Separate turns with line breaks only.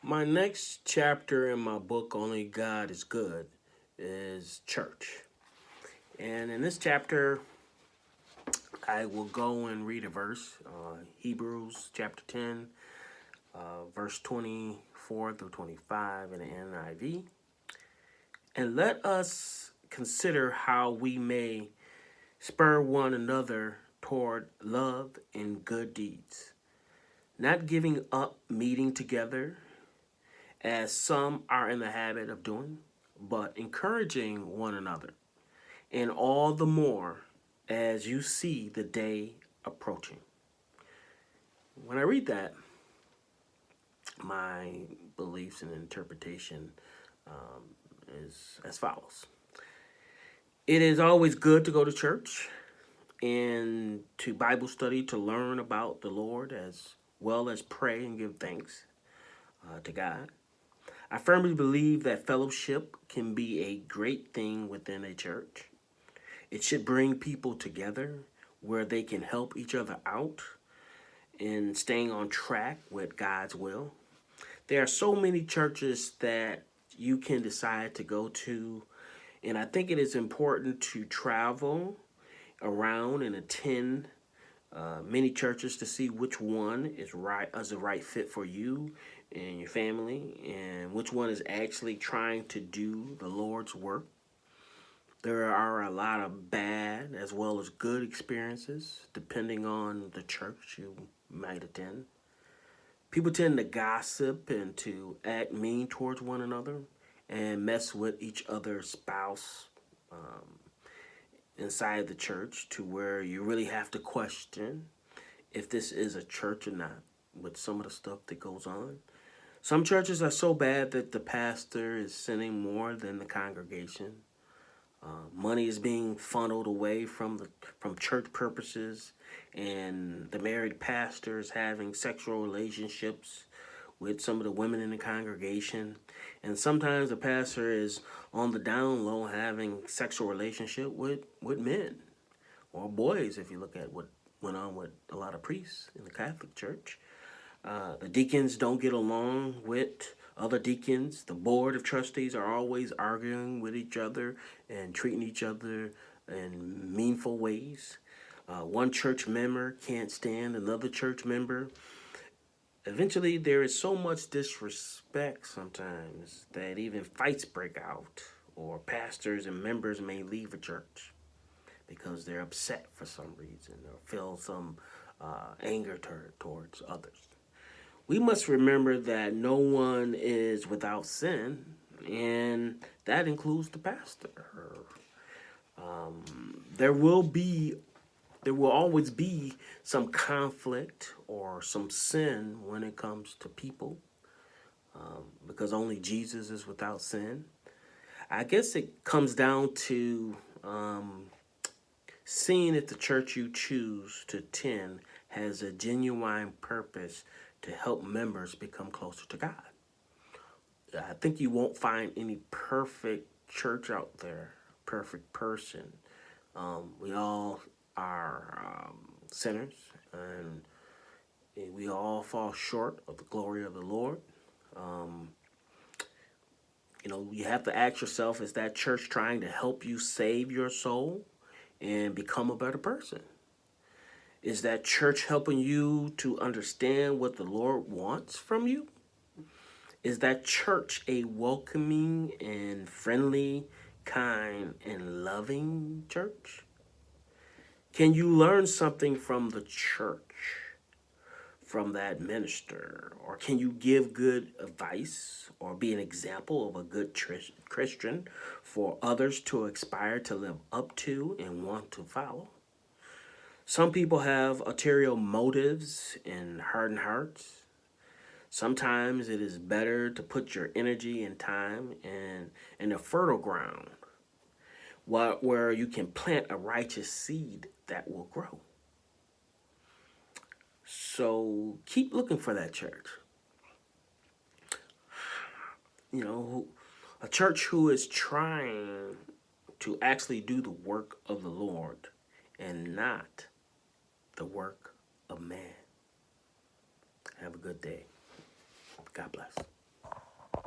My next chapter in my book, Only God is Good, is church. And in this chapter, I will go and read a verse, Hebrews chapter 10, verse 24 through 25 in the NIV. And let us consider how we may spur one another toward love and good deeds, not giving up meeting together as some are in the habit of doing, but encouraging one another, and all the more as you see the day approaching. When I read that, my beliefs and interpretation is as follows. It is always good to go to church and to Bible study to learn about the Lord as well as pray and give thanks to God. I firmly believe that fellowship can be a great thing within a church. It should bring people together where they can help each other out in staying on track with God's will. There are so many churches that you can decide to go to, and I think it is important to travel around and attend many churches to see which one is the right fit for you and your family, and which one is actually trying to do the Lord's work. There are a lot of bad as well as good experiences depending on the church you might attend. People tend to gossip and to act mean towards one another and mess with each other's spouse inside the church, to where you really have to question if this is a church or not with some of the stuff that goes on. Some churches are so bad that the pastor is sinning more than the congregation. Money is being funneled away from church purposes, and the married pastor is having sexual relationships with some of the women in the congregation. And sometimes the pastor is on the down low having sexual relationship with men or boys, if you look at what went on with a lot of priests in the Catholic Church. The deacons don't get along with other deacons. The board of trustees are always arguing with each other and treating each other in meanful ways. One church member can't stand another church member. Eventually, there is so much disrespect sometimes that even fights break out, or pastors and members may leave a church because they're upset for some reason or feel some anger towards others. We must remember that no one is without sin, and that includes the pastor. There will always be some conflict or some sin when it comes to people, because only Jesus is without sin. I guess it comes down to seeing if the church you choose to attend has a genuine purpose to help members become closer to God. I think you won't find any perfect church out there, perfect person. We all are sinners, and we all fall short of the glory of the Lord. You have to ask yourself, is that church trying to help you save your soul and become a better person? Is that church helping you to understand what the Lord wants from you? Is that church a welcoming and friendly, kind, and loving church? Can you learn something from the church, from that minister? Or can you give good advice or be an example of a good Christian for others to aspire to live up to and want to follow? Some people have ulterior motives and hardened hearts. Sometimes it is better to put your energy and time in a fertile ground where you can plant a righteous seed that will grow. So keep looking for that church. A church who is trying to actually do the work of the Lord and not the work of man. Have a good day. God bless.